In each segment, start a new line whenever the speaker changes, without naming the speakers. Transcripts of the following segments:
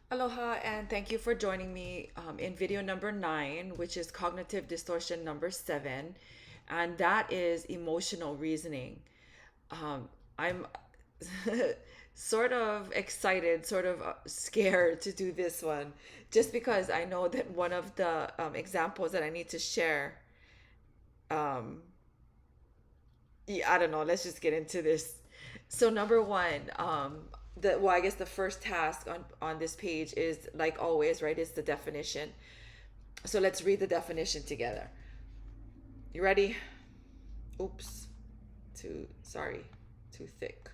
Aloha, and thank you for joining me in video number 9, which is cognitive distortion number 7, and that is emotional reasoning. I'm sort of excited, sort of scared to do this one, just because I know that one of the examples that I need to share, um, yeah, I don't know, let's just get into this. So, number one, I guess the first task on this page is, like always, right, is the definition. So let's read the definition together. You ready? Oops, sorry, too thick.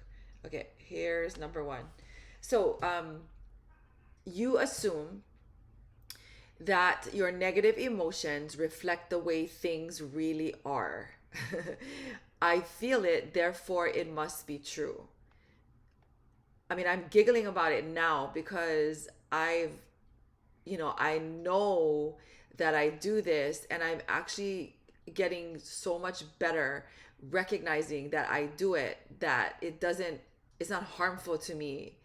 Okay, here's number one. So, you assume that your negative emotions reflect the way things really are. I feel it, therefore it must be true. I mean, I'm giggling about it now because I know that I do this, and I'm actually getting so much better recognizing that I do it, that it's not harmful to me.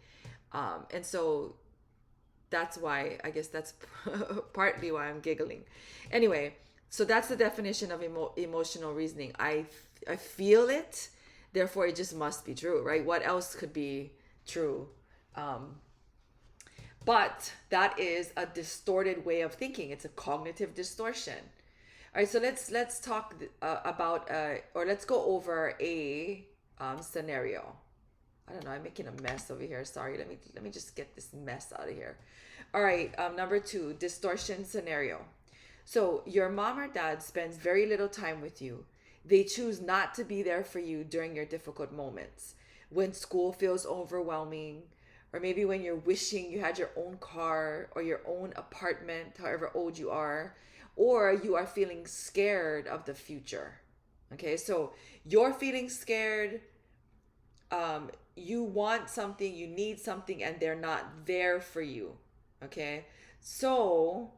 And so that's why, I guess that's partly why I'm giggling. Anyway, so that's the definition of emotional reasoning. I feel it, therefore it just must be true, right? What else could be true? Um, but that is a distorted way of thinking. It's a cognitive distortion. All right, so let's talk about or let's go over a scenario. I don't know. I'm making a mess over here. Sorry. Let me just get this mess out of here. All right. Number two, distortion scenario. So your mom or dad spends very little time with you. They choose not to be there for you during your difficult moments. When school feels overwhelming, or maybe when you're wishing you had your own car or your own apartment, however old you are, or you are feeling scared of the future. Okay, so you're feeling scared, you want something, you need something, and they're not there for you. Okay, so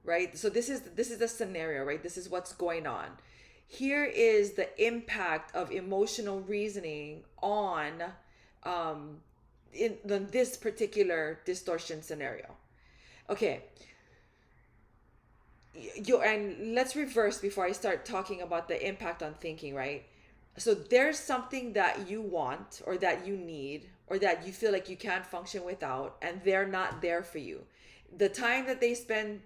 right, so this is the scenario, right? This is what's going on. Here is the impact of emotional reasoning on um this particular distortion scenario. Okay, and let's reverse before I start talking about the impact on thinking, right? So there's something that you want, or that you need, or that you feel like you can't function without, and they're not there for you. The time that they spend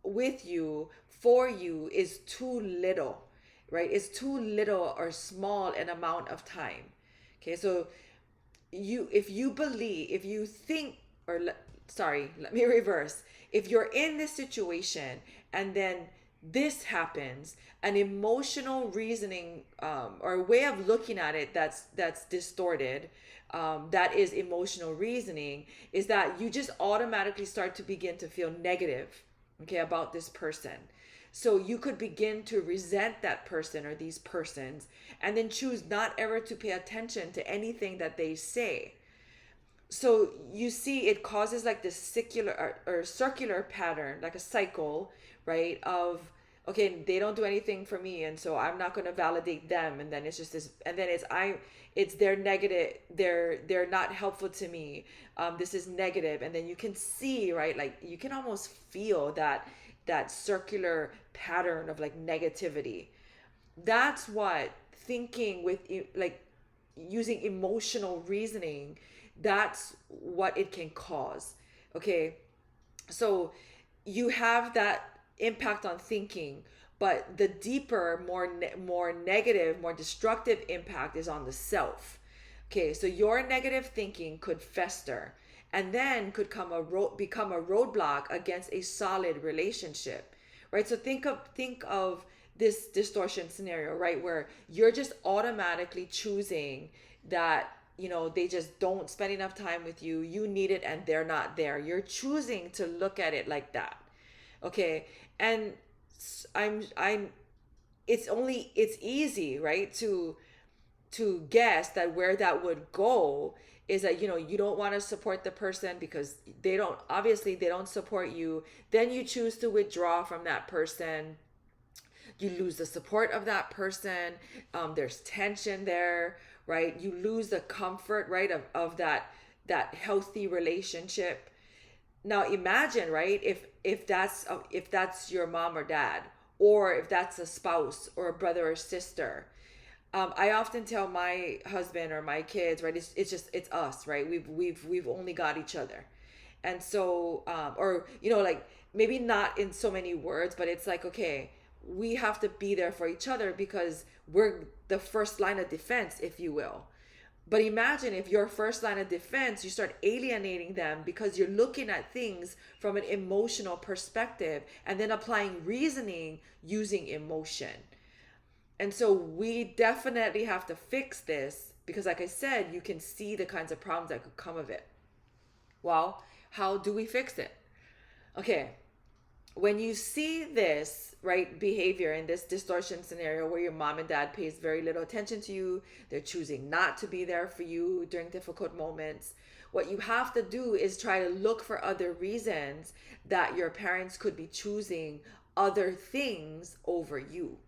with you, for you, is too little, right? It's too little or small an amount of time. Okay, so if you think, sorry, let me reverse. If you're in this situation and then this happens, an emotional reasoning, or way of looking at it that's distorted, that is emotional reasoning, is that you just automatically start to begin to feel negative, okay, about this person. So you could begin to resent that person or these persons, and then choose not ever to pay attention to anything that they say. So you see, it causes like this or circular pattern, like a cycle, right? Of, okay, they don't do anything for me, and so I'm not going to validate them, and then it's just this, and then it's their negative, they're not helpful to me. This is negative, and then you can see, right? Like you can almost feel that circular pattern of like negativity. That's what thinking with, like, using emotional reasoning, that's what it can cause. Okay, so you have that impact on thinking, but the deeper, more negative, more destructive impact is on the self. Okay, so your negative thinking could fester, and then could become a roadblock against a solid relationship, right? So think of this distortion scenario, right, where you're just automatically choosing that, they just don't spend enough time with you, you need it, and they're not there. You're choosing to look at it like that. Okay, and I'm it's easy, right, to guess that where that would go is that, you don't want to support the person because they don't support you. Then you choose to withdraw from that person. You lose the support of that person. There's tension there, right? You lose the comfort, right, of that healthy relationship. Now imagine, right, if that's your mom or dad, or if that's a spouse or a brother or sister. I often tell my husband or my kids, right, it's just it's us, right? We've only got each other. And so or like, maybe not in so many words, but it's like, okay, we have to be there for each other because we're the first line of defense, if you will. But imagine if your first line of defense, you start alienating them because you're looking at things from an emotional perspective and then applying reasoning using emotion. And so we definitely have to fix this because, like I said, you can see the kinds of problems that could come of it. Well, how do we fix it? Okay, when you see this, right, behavior in this distortion scenario where your mom and dad pays very little attention to you, they're choosing not to be there for you during difficult moments, what you have to do is try to look for other reasons that your parents could be choosing other things over you.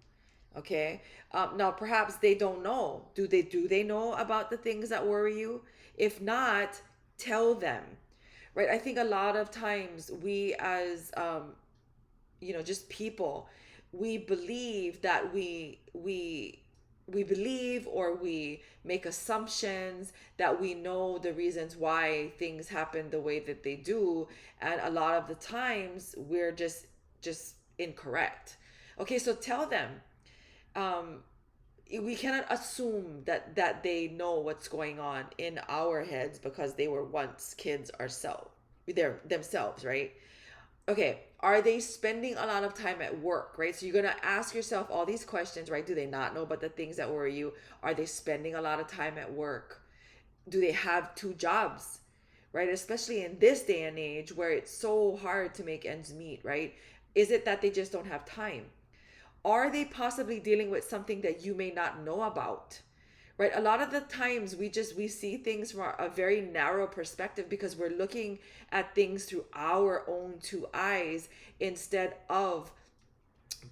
Okay. Now perhaps they don't know. Do they know about the things that worry you? If not, tell them. Right? I think a lot of times we, as just people, we believe that we believe, or we make assumptions that we know the reasons why things happen the way that they do, and a lot of the times we're just incorrect. Okay, so tell them. um we cannot assume that they know what's going on in our heads because they were once kids ourselves, they're themselves, right? Okay, are they spending a lot of time at work, right? So you're going to ask yourself all these questions, right? Do they not know about the things that worry you? Are they spending a lot of time at work? Do they have two jobs, right? Especially in this day and age where it's so hard to make ends meet, right? Is it that they just don't have time? Are they possibly dealing with something that you may not know about? Right? A lot of the times we see things from a very narrow perspective because we're looking at things through our own two eyes instead of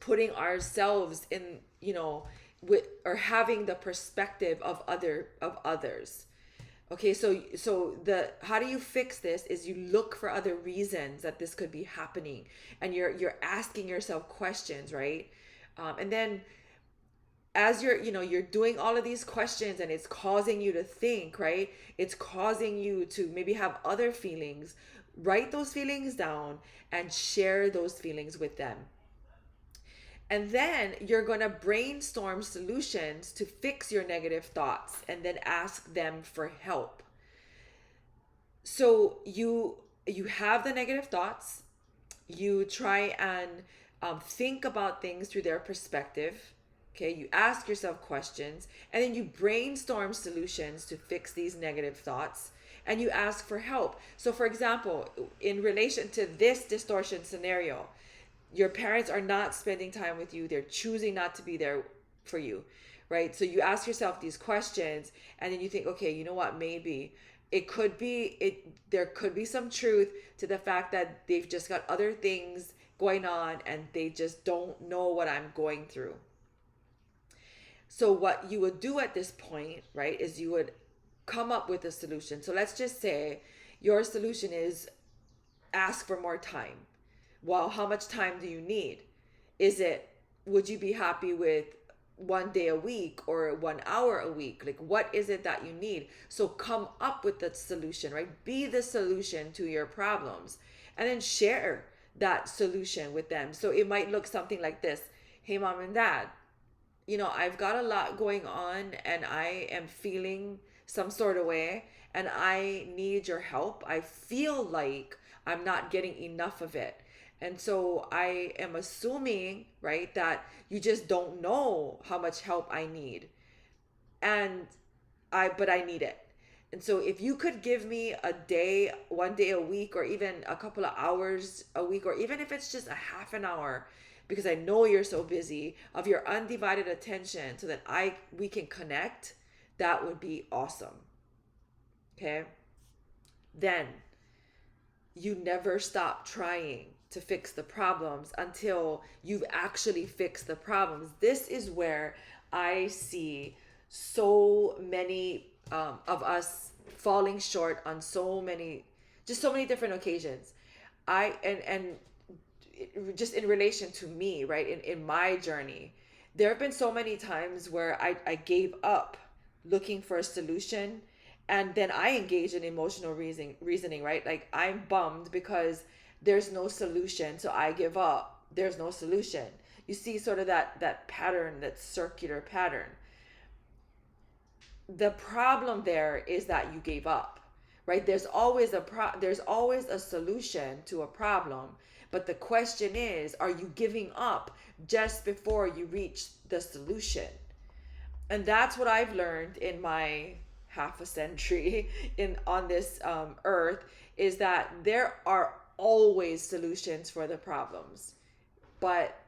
putting ourselves in, with, or having the perspective of others. Okay, so the how do you fix this is you look for other reasons that this could be happening, and you're asking yourself questions, right? And then as you're doing all of these questions and it's causing you to think, right? It's causing you to maybe have other feelings. Write those feelings down and share those feelings with them. And then you're going to brainstorm solutions to fix your negative thoughts and then ask them for help. So you have the negative thoughts, you try and think about things through their perspective. Okay, you ask yourself questions and then you brainstorm solutions to fix these negative thoughts, and you ask for help. So, for example, in relation to this distortion scenario, your parents are not spending time with you, they're choosing not to be there for you, right? So, you ask yourself these questions and then you think, okay, you know what, maybe there could be some truth to the fact that they've just got other things going on and they just don't know what I'm going through. So what you would do at this point, right, is you would come up with a solution. So let's just say your solution is ask for more time. Well, how much time do you need? Would you be happy with 1 day a week or 1 hour a week? Like, what is it that you need? So come up with the solution, right? Be the solution to your problems and then share that solution with them. So it might look something like this. Hey, mom and dad, I've got a lot going on and I am feeling some sort of way and I need your help. I feel like I'm not getting enough of it. And so I am assuming, right, that you just don't know how much help I need. But I need it. And so if you could give me a day, 1 day a week, or even a couple of hours a week, or even if it's just a half an hour, because I know you're so busy, of your undivided attention so that we can connect, that would be awesome. Okay? Then you never stop trying to fix the problems until you've actually fixed the problems. This is where I see so many of us falling short on so many different occasions. And just in relation to me, right, in my journey, there have been so many times where I gave up looking for a solution, and then I engage in emotional reasoning, right? Like, I'm bummed because there's no solution, so I give up. There's no solution. You see sort of that pattern, that circular pattern. The problem there is that you gave up, right? There's always a solution to a problem, but the question is, are you giving up just before you reach the solution? And that's what I've learned in my half a century in on this earth, is that there are always solutions for the problems, but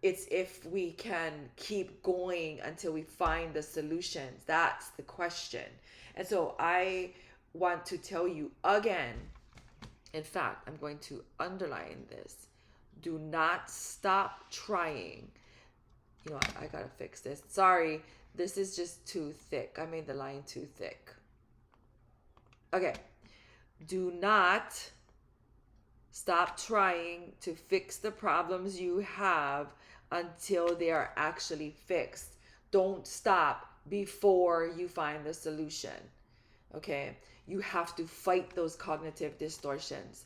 it's if we can keep going until we find the solutions. That's the question. And so I want to tell you again, in fact, I'm going to underline this: do not stop trying. You know what? I gotta fix this. Sorry, this is just too thick. I made the line too thick. Okay. Do not stop trying to fix the problems you have until they are actually fixed. Don't stop before you find the solution. Okay? You have to fight those cognitive distortions.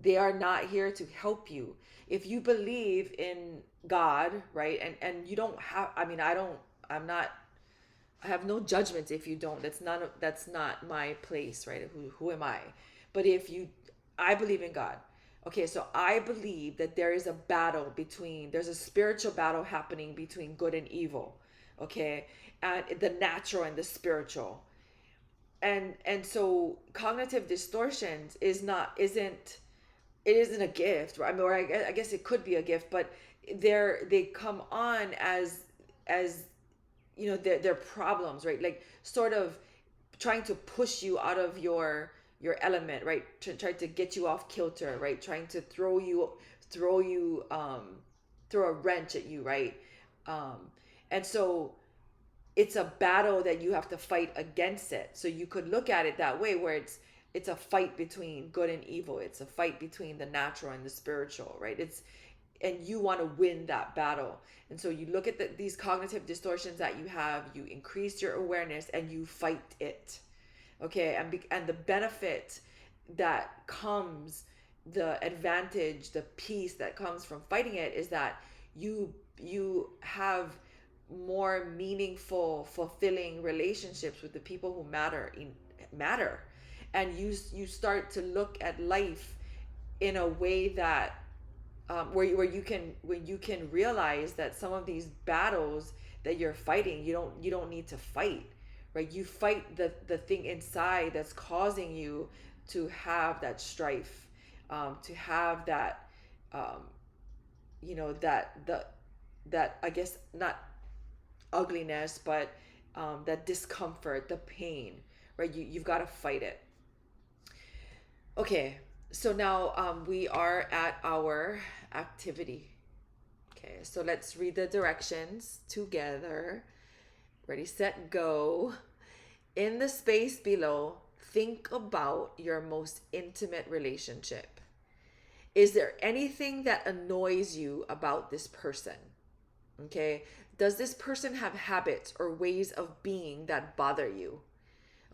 They are not here to help you. If you believe in God, right? And you don't have, I mean, I have no judgment if you don't. That's not my place, right? Who am I? But I believe in God. Okay, so I believe that there's a spiritual battle happening between good and evil. Okay, and the natural and the spiritual. And so cognitive distortions isn't a gift, right? I mean, or I guess it could be a gift, but they come on as you know, they're problems, right? Like, sort of trying to push you out of your element, right? Try to get you off kilter, right? Trying to throw a wrench at you, right? And so it's a battle that you have to fight against it. So you could look at it that way, where it's a fight between good and evil. It's a fight between the natural and the spiritual, right? And you want to win that battle. And so you look at these cognitive distortions that you have, you increase your awareness, and you fight it. Okay, and the benefit that comes, the advantage, the peace that comes from fighting it, is that you have more meaningful, fulfilling relationships with the people who matter, and you start to look at life in a way that where you can realize that some of these battles that you're fighting, you don't need to fight, right? You fight the thing inside that's causing you to have that strife, to have that, you know, that I guess not ugliness, but that discomfort, the pain, right? You've got to fight it. Okay, so now we are at our activity. Okay, so let's read the directions together. Ready, set, go. In the space below, think about your most intimate relationship. Is there anything that annoys you about this person? Okay, does this person have habits or ways of being that bother you?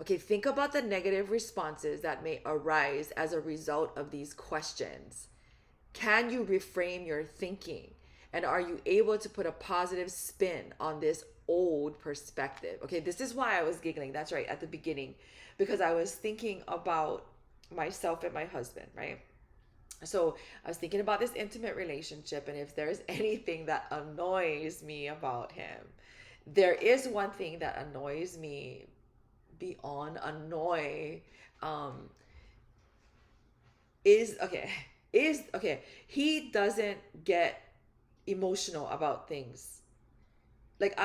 Okay, think about the negative responses that may arise as a result of these questions. Can you reframe your thinking? And are you able to put a positive spin on this old perspective? Okay, this is why I was giggling. That's right, at the beginning, because I was thinking about myself and my husband, right? So I was thinking about this intimate relationship, and if there's anything that annoys me about him, there is one thing that annoys me beyond annoy. Is okay, he doesn't get emotional about things. Like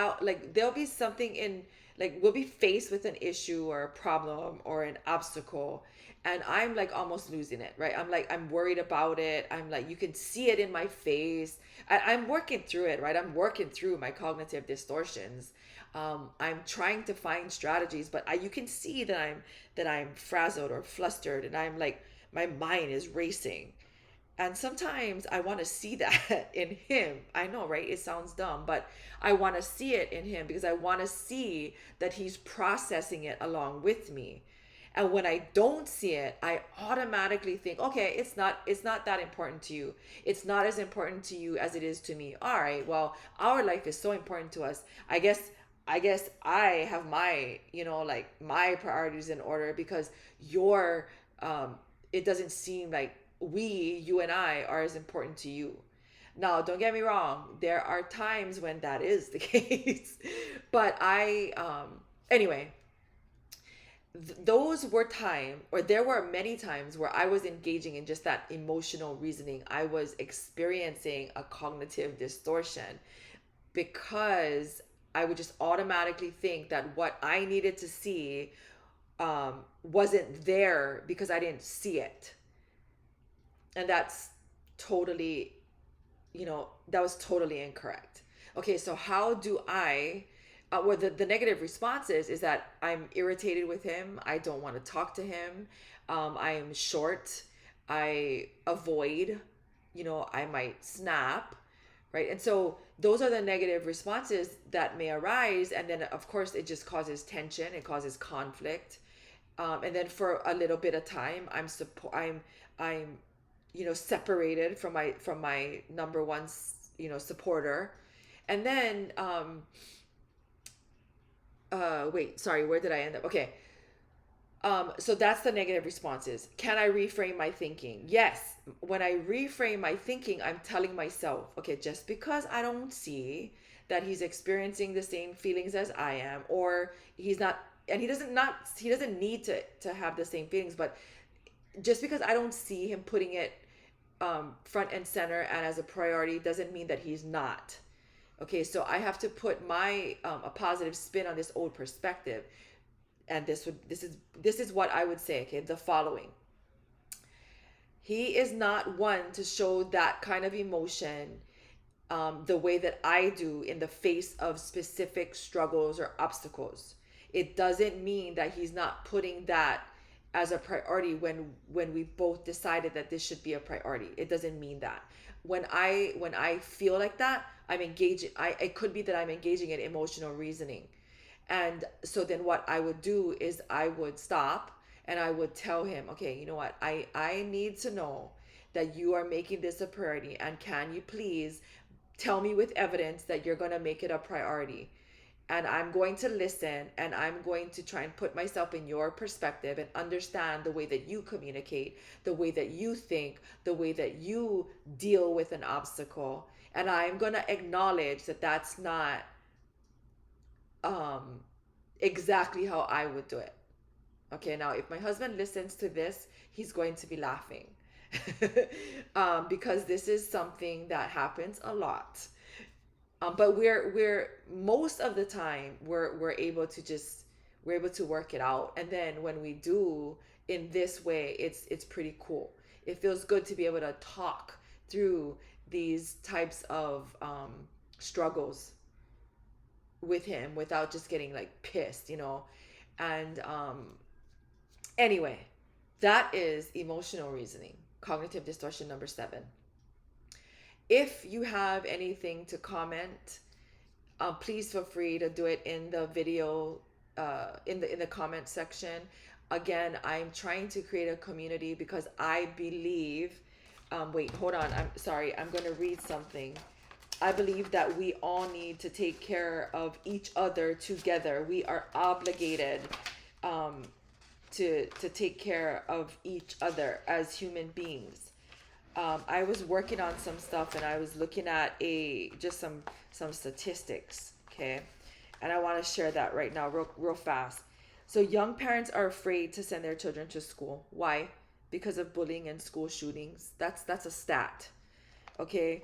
there'll be something in, like we'll be faced with an issue or a problem or an obstacle, and I'm like almost losing it, right? I'm like, I'm worried about it. I'm like, you can see it in my face. I'm working through it, right? I'm working through my cognitive distortions. I'm trying to find strategies, but you can see that I'm frazzled or flustered, and I'm like, my mind is racing. And sometimes I want to see that in him. I know, right? It sounds dumb, but I want to see it in him because I want to see that he's processing it along with me. And when I don't see it, I automatically think, okay, it's not that important to you. It's not as important to you as it is to me. All right, well, our life is so important to us. I guess I have my, like my priorities in order because your it doesn't seem like you and I are as important to you. Now, don't get me wrong, there are times when that is the case. But anyway, those were time, or there were many times where I was engaging in just that emotional reasoning. I was experiencing a cognitive distortion because I would just automatically think that what I needed to see wasn't there because I didn't see it. And that's totally, that was totally incorrect. Okay, so how do I, well, the negative response is that I'm irritated with him. I don't want to talk to him. I am short. I avoid, I might snap, right? And so those are the negative responses that may arise. And then, of course, it just causes tension, it causes conflict. And then for a little bit of time, I'm separated from my number one supporter. And then wait, sorry, where did I end up? Okay. So that's the negative responses. Can I reframe my thinking? Yes. When I reframe my thinking, I'm telling myself, okay, just because I don't see that he's experiencing the same feelings as I am, or he's not, and he doesn't need to have the same feelings, but just because I don't see him putting it front and center and as a priority doesn't mean that he's not. Okay, so I have to put my a positive spin on this old perspective, and this is what I would say. Okay, the following: he is not one to show that kind of emotion the way that I do in the face of specific struggles or obstacles. It doesn't mean that he's not putting that as a priority when we both decided that this should be a priority. It doesn't mean that. When I feel like that, I'm engaging. It could be that I'm engaging in emotional reasoning. And so then what I would do is I would stop and I would tell him, okay, you know what? I need to know that you are making this a priority, and can you please tell me with evidence that you're going to make it a priority? And I'm going to listen, and I'm going to try and put myself in your perspective and understand the way that you communicate, the way that you think, the way that you deal with an obstacle. And I'm going to acknowledge that that's not exactly how I would do it. Okay, now if my husband listens to this, he's going to be laughing. Because this is something that happens a lot. But we're most of the time we're able to work it out. And then when we do in this way, it's pretty cool. It feels good to be able to talk through these types of struggles with him without just getting like pissed, And anyway, that is emotional reasoning, cognitive distortion number 7. If you have anything to comment, please feel free to do it in the video, in the comment section. Again, I'm trying to create a community because I believe. Wait, hold on. I'm sorry. I'm going to read something. I believe that we all need to take care of each other together. We are obligated to take care of each other as human beings. I was working on some stuff and I was looking at just some statistics, okay? And I want to share that right now real fast. So young parents are afraid to send their children to school. Why? Because of bullying and school shootings. That's a stat. Okay?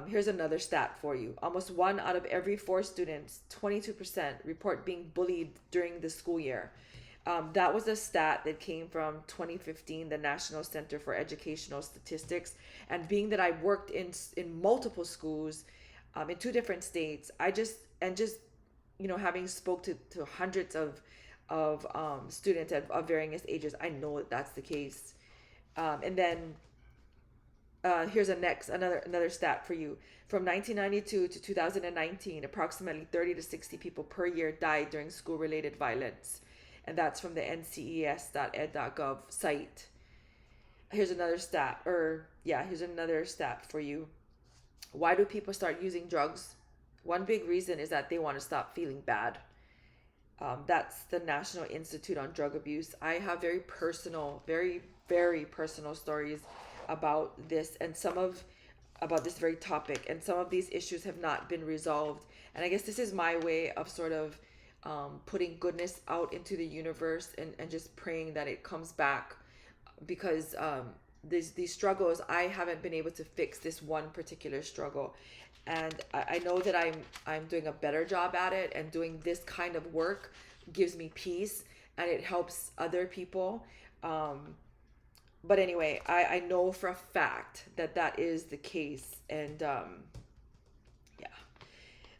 Here's another stat for you. Almost one out of every four students, 22%, report being bullied during the school year. That was a stat that came from 2015, the National Center for Educational Statistics. And being that I worked in multiple schools, in two different states, just having spoke to hundreds of students of varying ages, I know that that's the case. And then here's another stat for you. From 1992 to 2019, approximately 30 to 60 people per year died during school-related violence, and that's from the nces.ed.gov site. Here's another stat, here's another stat for you. Why do people start using drugs? One big reason is that they want to stop feeling bad. That's the National Institute on Drug Abuse. I have very personal, very, very personal stories about this about this very topic, and some of these issues have not been resolved. And I guess this is my way of sort of putting goodness out into the universe, and just praying that it comes back, because these struggles, I haven't been able to fix this one particular struggle. And I know that I'm doing a better job at it, and doing this kind of work gives me peace, and it helps other people. But anyway, I know for a fact that is the case. And yeah.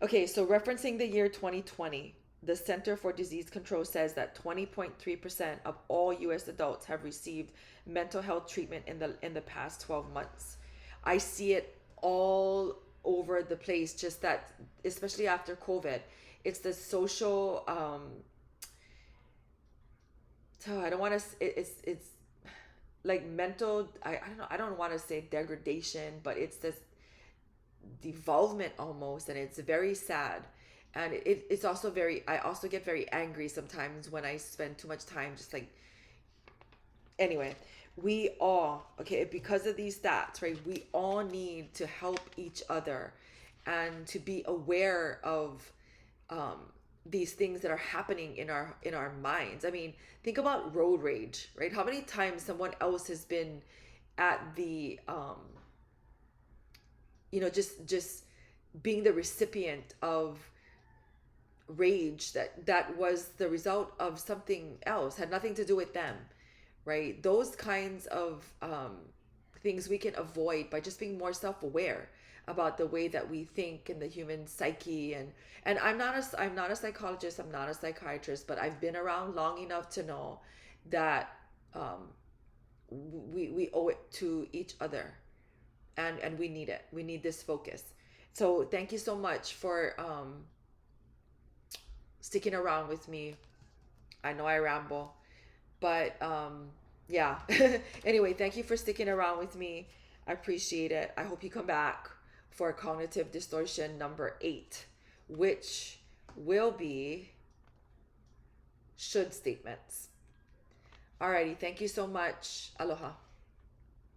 Okay, so referencing the year 2020, the Center for Disease Control says that 20.3% of all U.S. adults have received mental health treatment in the past 12 months. I see it all over the place, just that, especially after COVID, it's the social, so I don't want to, it's like mental, I don't know, I don't want to say degradation, but it's this devolvement almost, and it's very sad. And it's also I also get very angry sometimes when I spend too much time just like, anyway, we all, okay, because of these stats, right, we all need to help each other, and to be aware of these things that are happening in our minds. I mean, think about road rage, right? How many times someone else has been at the just being the recipient of rage that was the result of something else, had nothing to do with them, right? Those kinds of things we can avoid by just being more self-aware about the way that we think in the human psyche. And I'm not a psychologist, I'm not a psychiatrist, but I've been around long enough to know that we owe it to each other, and we need it. We need this focus. So thank you so much for sticking around with me. I know I ramble, but yeah. Anyway, thank you for sticking around with me. I appreciate it. I hope you come back for cognitive distortion number 8, which will be should statements. Alrighty, thank you so much. Aloha.